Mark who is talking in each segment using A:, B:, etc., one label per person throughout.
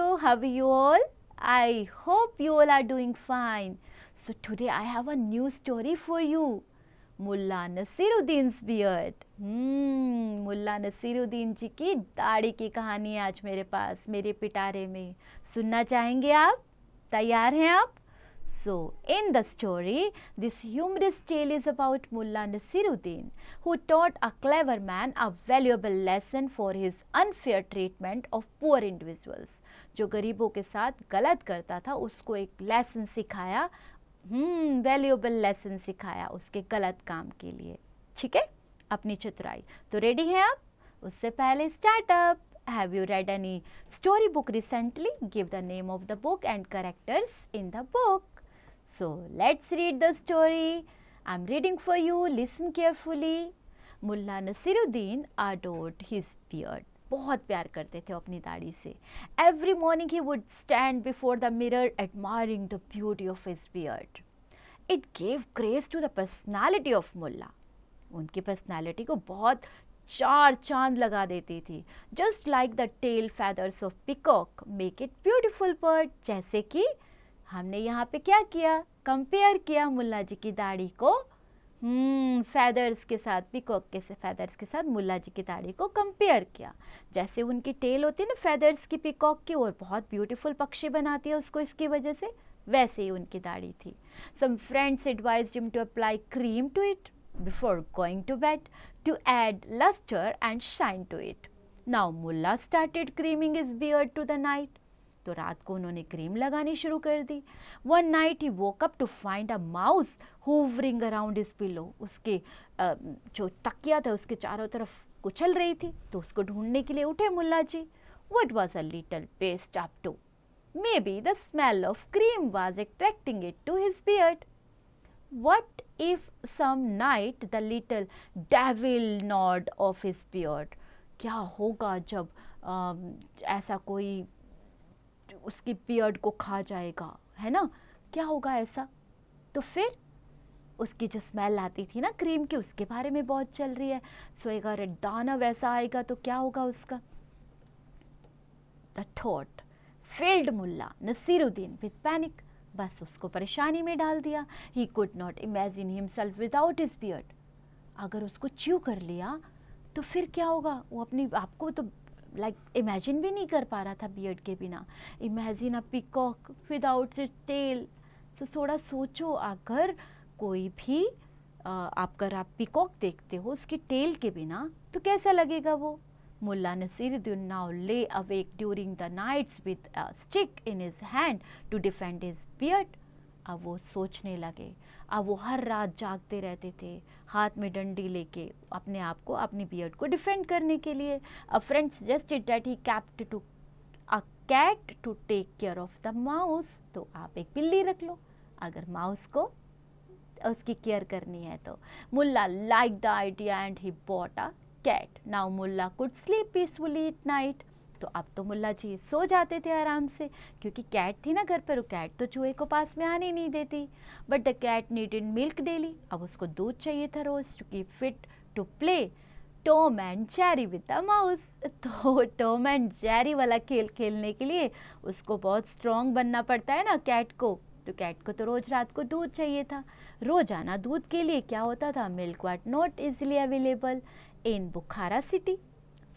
A: Hello, how are you all? I hope you all are doing fine. So today I have a new story for you. Mulla नसीरुद्दीन's beard. मुल्ला नसीरुद्दीन जी की दाढ़ी की कहानी है आज मेरे पास, मेरे पिटारे में. सुनना चाहेंगे आप? तैयार हैं आप? So, in the story, this humorous tale is about Mullah Nasiruddin, who taught a clever man a valuable lesson for his unfair treatment of poor individuals. जो गरीबों के साथ गलत करता था उसको एक लेसन सिखाया, वैल्यूएबल लेसन सिखाया उसके गलत काम के लिए. ठीक है, अपनी चतुराई. तो रेडी हैं आप? उससे पहले startup. Have you read any story book recently? Give the name of the book and characters in the book. So let's read the story. I'm reading for you. Listen carefully. Mullah Nasiruddin adored his beard. बहुत प्यार करते थे अपनी दाढ़ी से. Every morning he would stand before the mirror admiring the beauty of his beard. It gave grace to the personality of Mullah. उनकी personality को बहुत चार चांद लगा देती थी. Just like the tail feathers of peacock make it beautiful bird. जैसे कि हमने यहाँ पे क्या किया, कंपेयर किया मुल्ला जी की दाढ़ी को फेदर्स के साथ, पिकॉक के से फेदर्स के साथ मुल्ला जी की दाढ़ी को कंपेयर किया. जैसे उनकी टेल होती है ना फेदर्स की पिकॉक की, और बहुत ब्यूटीफुल पक्षी बनाती है उसको इसकी वजह से, वैसे ही उनकी दाढ़ी थी. Some friends advised him to apply cream to it before going to bed to add luster and shine to it. Now Mullah started creaming his beard to the night. तो रात को उन्होंने क्रीम लगानी शुरू कर दी. One night he woke up to find a mouse hovering around his pillow. उसके जो तकिया था उसके चारों तरफ कुचल रही थी, तो उसको ढूंढने के लिए उठे मुल्ला जी. What was a little beast up to? Maybe the smell of cream was attracting it to his beard. What if some night the little devil gnawed off his beard? क्या होगा जब ऐसा कोई उसकी बियर्ड को खा जाएगा, है ना? क्या होगा ऐसा? तो फिर उसकी जो स्मेल आती थी ना क्रीम की, उसके बारे में बहुत चल रही है. सो अगर दाना वैसा आएगा तो क्या होगा उसका? The thought filled Mullah Nasiruddin with panic. बस उसको परेशानी में डाल दिया. He could not imagine himself without his beard. अगर उसको च्यू कर लिया तो फिर क्या होगा? वो अपनी आपको तो इमेजिन भी नहीं कर पा रहा था बियर्ड के बिना. Imagine a peacock without its tail. So थोड़ा सोचो, अगर कोई भी अगर आप पीकॉक देखते हो उसकी टेल के बिना तो कैसा लगेगा वो? Mullah Nasiruddin now lay awake during the nights with a stick in his hand to defend his beard. अब वो सोचने लगे. अब वो हर रात जागते रहते थे हाथ में डंडी लेके अपने आप को, अपनी बियर्ड को डिफेंड करने के लिए. A friend suggested that he kept to a cat to take care of the mouse. तो आप एक बिल्ली रख लो अगर माउस को उसकी केयर करनी है तो. Mullah liked the idea and he bought a cat. Now Mullah could sleep peacefully at night. तो अब तो मुल्ला जी सो जाते थे आराम से, क्योंकि कैट थी ना घर पर. वो कैट तो चूहे को पास में आने नहीं देती. But the cat needed milk daily. अब उसको दूध चाहिए था रोज to keep fit to play Tom and Jerry with the mouse. तो टॉम एंड जेरी वाला खेल खेलने के लिए उसको बहुत स्ट्रॉन्ग बनना पड़ता है ना कैट को. तो कैट को तो रोज रात को दूध चाहिए था. रोजाना दूध के लिए क्या होता था? Milk was not easily available in Bukhara city.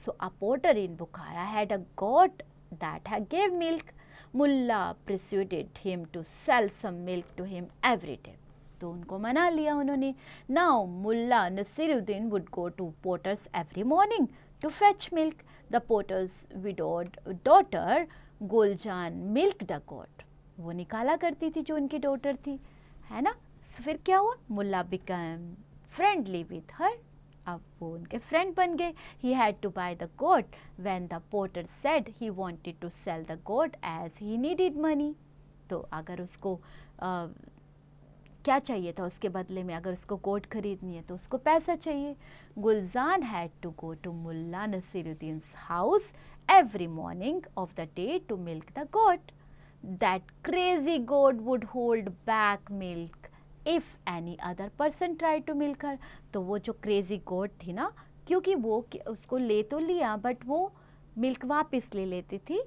A: So a porter in Bukhara had a goat that gave milk. Mullah persuaded him to sell some milk to him every day. तो उनको मना लिया उन्होंने. Now Mullah Nasiruddin would go to porters every morning to fetch milk. The porter's widowed daughter Guljan milked the goat. वो निकाला करती थी जो उनकी डॉटर थी, है ना? So फिर क्या हुआ? Mullah became friendly with her. अब वो उनके फ्रेंड बन गए. He had to buy the goat when the porter said he wanted to sell the goat as he needed money. तो अगर उसको क्या चाहिए था उसके बदले में? अगर उसको गोट खरीदनी है तो उसको पैसा चाहिए. Gulzan had to go to Mullah Nasiruddin's house every morning of the day to milk the goat. That crazy goat would hold back milk if any other person tried to milk her. तो वो जो crazy गोट थी ना, क्योंकि वो उसको ले तो लिया बट वो मिल्क वापस ले लेती थी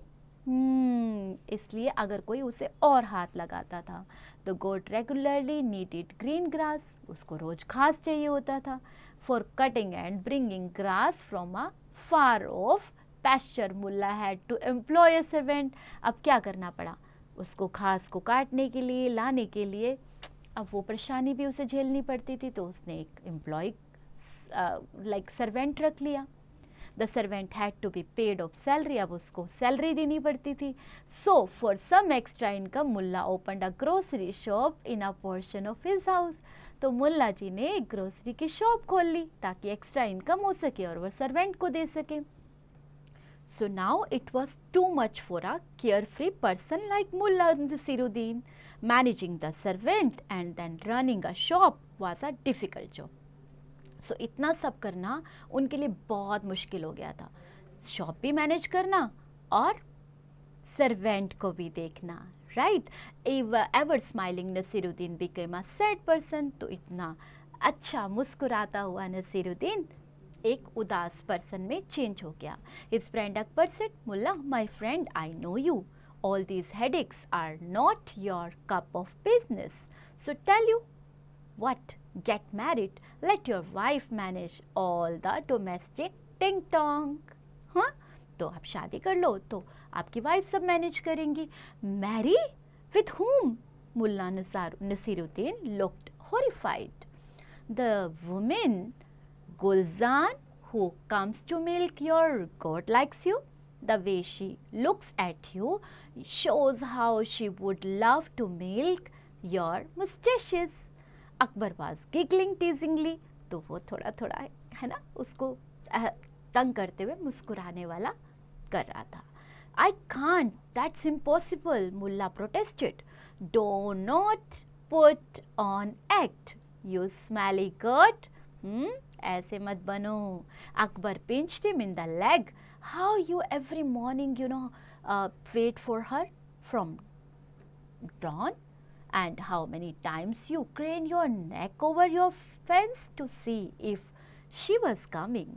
A: इसलिए अगर कोई उसे और हाथ लगाता था। The goat regularly needed green grass, उसको रोज घास चाहिए होता था। For cutting and bringing grass from a far off pasture, Mullah had to employ a servant. अब क्या करना पड़ा, उसको घास को काटने के लिए, लाने के लिए। अब वो परेशानी भी उसे झेलनी पड़ती थी, तो उसने एक एम्प्लॉय लाइक सर्वेंट रख लिया। The servant had to be paid of salary, अब उसको सैलरी देनी पड़ती थी। So for some extra income Mullah opened a grocery shop in a portion of his house. तो मुल्ला जी ने एक ग्रोसरी की शॉप खोल ली ताकि एक्स्ट्रा इनकम हो सके और वह सर्वेंट को दे सके। So now it was too much for a carefree person like Mullah Nasiruddin. Managing the servant and then running a shop was a difficult job. So इतना सब करना उनके लिए बहुत मुश्किल हो गया था, शॉप भी मैनेज करना और सर्वेंट को भी देखना, right. Ever smiling Nasiruddin became a sad person. तो इतना अच्छा मुस्कुराता हुआ नसीरुद्दीन एक उदास पर्सन में चेंज हो गया। His friend Akbar said, Mullah my friend, I know you, all these headaches are not your cup of business, so tell you what, get married, let your wife manage all the domestic ting tong। हाँ, तो आप शादी कर लो तो आपकी wife सब manage करेंगी। Marry with whom? Mullah Nasiruddin looked horrified। the woman Gulzan who comes to milk your goat likes you, the way she looks at you shows how she would love to milk your mustaches। Akbar was giggling teasingly, तो वो थोड़ा थोड़ा है ना उसको तंग करते हुए मुस्कुराने वाला कर रहा था। I can't, that's impossible, Mullah protested. Do not put on act, you smelly goat, ऐसे मत बनो। Akbar pinched him in the leg. How you every morning wait for her from dawn, and how many times you crane your neck over your fence to see if she was coming.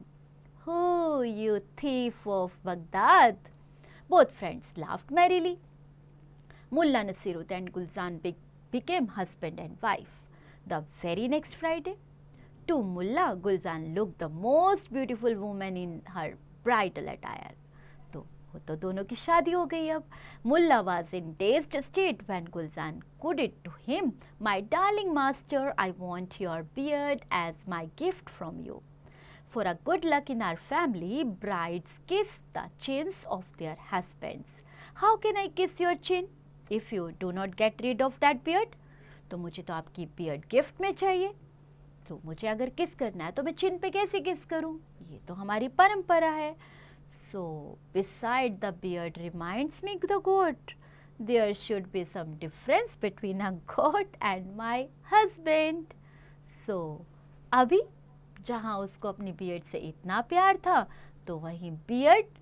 A: Oh, you thief of Baghdad. Both friends laughed merrily. Mullah Nasiruddin and Gulzan became husband and wife. The very next Friday, to Mullah, Gulzan looked the most beautiful woman in her bridal attire. तो दोनों की शादी हो गई। अब Mulla was in dazed state when Gulzan cooed to him, my darling master, I want your beard as my gift from you. For a good luck in our family, brides kiss the chins of their husbands. How can I kiss your chin if you do not get rid of that beard? तो मुझे तो आपकी beard gift में चाहिए, तो मुझे अगर किस करना है तो मैं चिन पे कैसे किस करूं? ये तो हमारी परंपरा है। So, beside the beard reminds me the goat. There should be some difference between a goat and my husband. So, अभी जहाँ उसको अपनी beard से इतना प्यार था, तो वहीं beard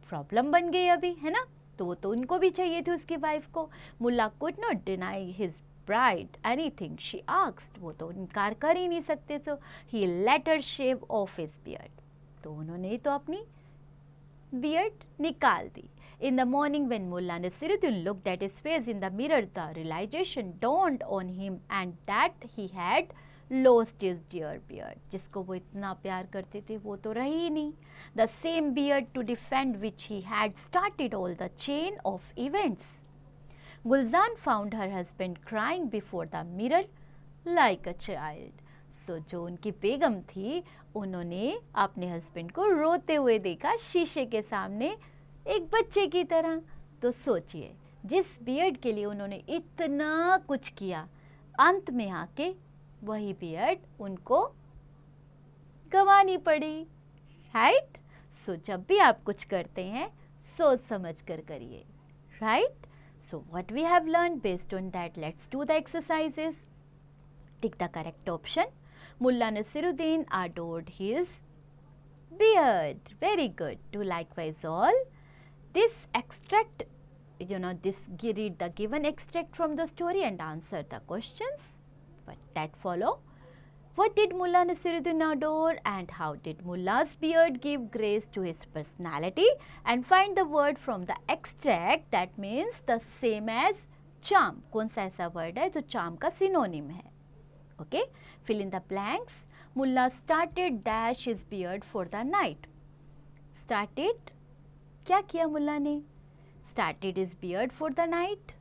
A: प्रॉब्लम बन गई अभी, है ना। तो वो तो उनको भी चाहिए थी उसकी वाइफ को। मुल्ला could not deny his bride anything she asked, वो तो इनकार कर ही नहीं सकते। So, he let her shave off his beard. तो उन्होंने तो अपनी beard निकाल दी। In the morning when Mullah Nasiruddin looked at his face in the mirror, the realization dawned on him and that he had lost his dear beard. जिसको वो इतना प्यार करते थे वो तो रही ही नहीं। The same beard to defend which he had started all the chain of events. Gulzan found her husband crying before the mirror like a child. जो उनकी बेगम थी उन्होंने अपने हस्बैंड को रोते हुए देखा शीशे के सामने एक बच्चे की तरह। तो सोचिए, जिस बियर्ड के लिए उन्होंने इतना कुछ किया, अंत में आके वही बियर्ड उनको गंवानी पड़ी, राइट। सो जब भी आप कुछ करते हैं सोच समझ कर करिए, right. So what we have learn based on that, let's do the exercises. Tick the correct option. Mullah Nasiruddin adored his beard. Very good. Do likewise all. This extract, read the given extract from the story and answer the questions that follow. What did Mullah Nasiruddin adore and how did Mullah's beard give grace to his personality? And find the word from the extract that means the same as charm. कौन सा ऐसा word है जो charm का synonym है? Okay, fill in the blanks. Mullah started dash his beard for the night. Started, क्या किया मुल्ला ने? Started his beard for the night.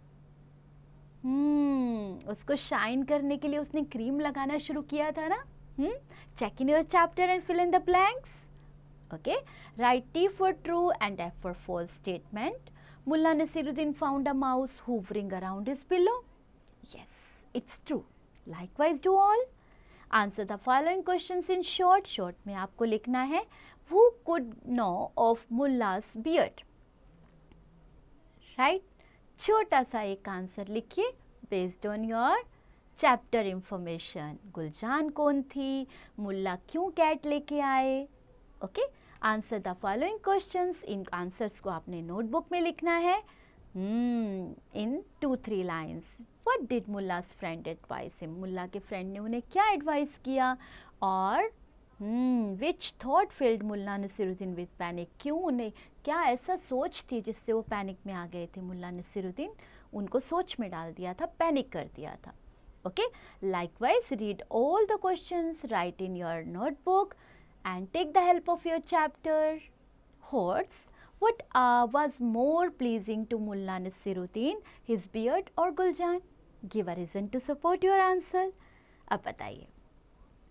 A: उसको शाइन करने के लिए उसने क्रीम लगाना शुरू किया था ना. Check in your chapter and fill in the blanks. Okay, write T for true and F for false statement. Mullah Nasiruddin found a mouse hovering around his pillow. Yes, it's true. Likewise do all. Answer the following questions in short. Short में आपको लिखना है who could know of Mullah's beard. Right? छोटा सा एक answer लिखिए based on your chapter information. Gulzan कौन थी? मुल्ला क्यों कैट लेके आए? Okay, answer the following questions. इन आंसर्स को आपने नोटबुक में लिखना है in 2-3 lines. What did Mulla's friend advice him? Mulla के फ्रेंड ने उन्हें क्या एडवाइस किया? और which thought filled Mulla Nasruddin with panic? क्यों उन्हें क्या ऐसा सोच थी जिससे वो पैनिक में आ गए थे? मुल्ला नसीरुद्दीन उनको सोच में डाल दिया था, पैनिक कर दिया था. Okay, likewise read all the questions, write in your notebook and take the help of your chapter. HOTS what was more pleasing to Mullah Nasiruddin, his beard or Guljan? Give a reason to support your answer. अब बताइए.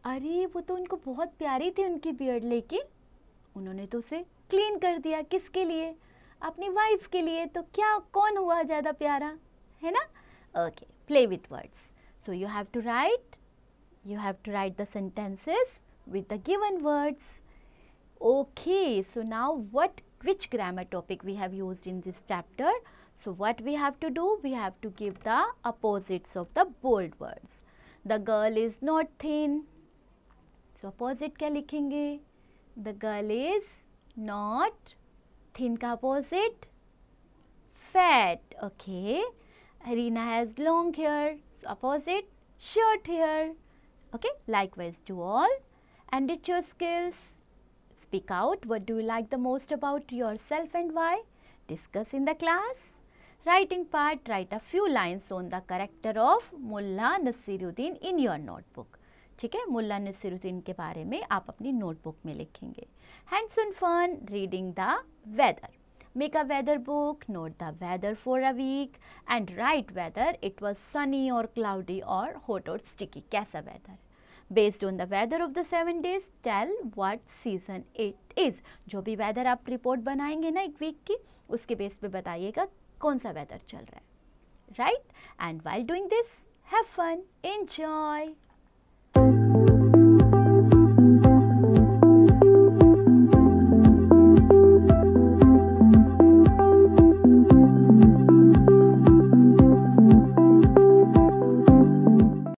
A: अरे वो तो उनको बहुत प्यारी थी उनकी बियर्ड, लेकिन उन्होंने तो उसे क्लीन कर दिया. किसके लिए? अपनी वाइफ के लिए. तो क्या कौन हुआ ज़्यादा प्यारा, है ना? Okay, play with words. So you have to write the sentences with the given words. Okay, so now which grammar topic we have used in this chapter? So what we have to do? We have to give the opposites of the bold words. The girl is not thin. So opposite क्या लिखेंगे? The girl is not thin का opposite fat. Okay. Rina has long hair. So opposite short hair. Okay. Likewise to all. Enrich your skills. Speak out. What do you like the most about yourself and why? Discuss in the class. Writing part. Write a few lines on the character of Mullah Nasiruddin in your notebook. ठीक है, मुल्ला नसीरुद्दीन के बारे में आप अपनी notebook में लिखेंगे. Hands on fun. Reading the weather. Make a weather book. Note the weather for a week and write whether it was sunny or cloudy or hot or sticky. कैसा weather? Based on the weather of the 7 days, tell what season it is. जो भी weather आप report बनाएंगे ना एक week की, उसके base पे बताइएगा कौन सा weather चल रहा है. Right? And while doing this, have fun, enjoy.